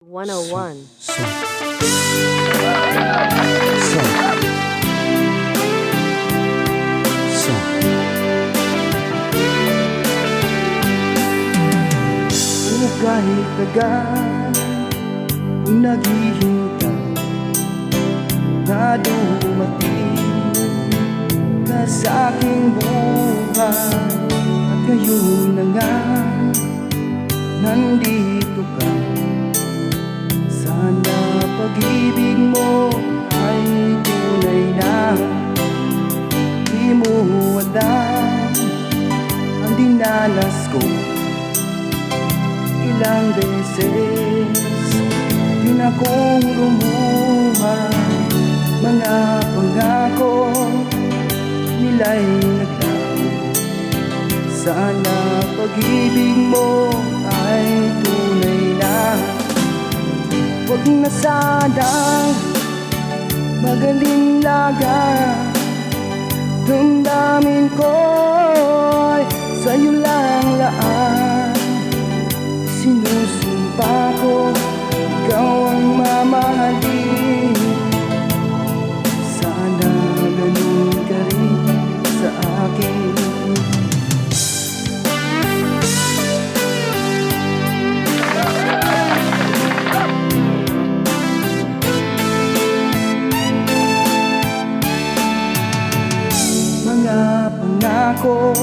101. Kahit tagal kung naghihintay na dumating ka sa aking buhay, at ngayon na nga nandito ka. Sana pag-ibig mo ay tunay na, di mo alam ang dinanas ko. Ilang beses din akong lumuha, mga pangako nila'y naglaho. Sana pag-ibig mo ay tunay na, huwag na sanang magalinlaga. Damdamin ko'y sa'yo lang laan. Sinusumpa ko, ikaw ang mamahalin. Sana ganun ka rin sa akin. Mga pangako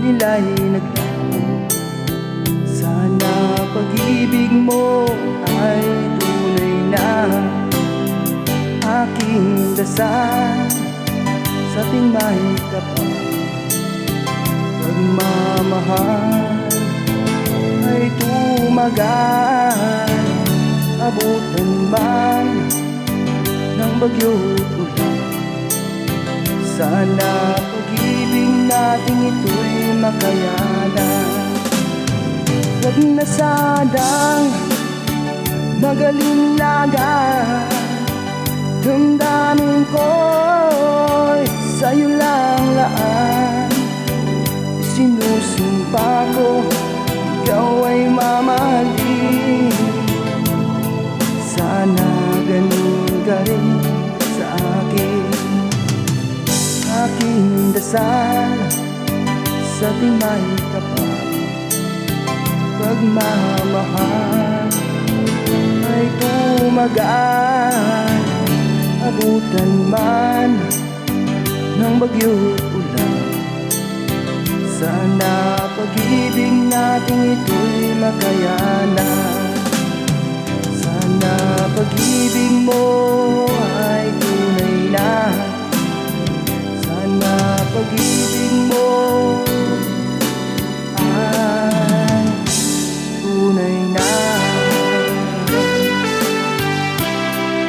nila'y naglaho. Sana pag-ibig mo ay tunay na, aking dasal sa ating may kapal. Pagmamahal ay tumagal, abutan man ng bagyo't ulan. Sana pag-ibig natin ito'y makayanan. Huwag na sanang magalinlaga. Damdamin ko'y sa'yo lang laan. Sinusumpa ko, ikaw ay mamahalin. Sana ganun ka rin sa akin. Aking dasal sa ating may kapal. Pagmamahal ay tumagal, abutan man ng bagyo't ulan. Sana pag-ibig natin ito'y makayanan.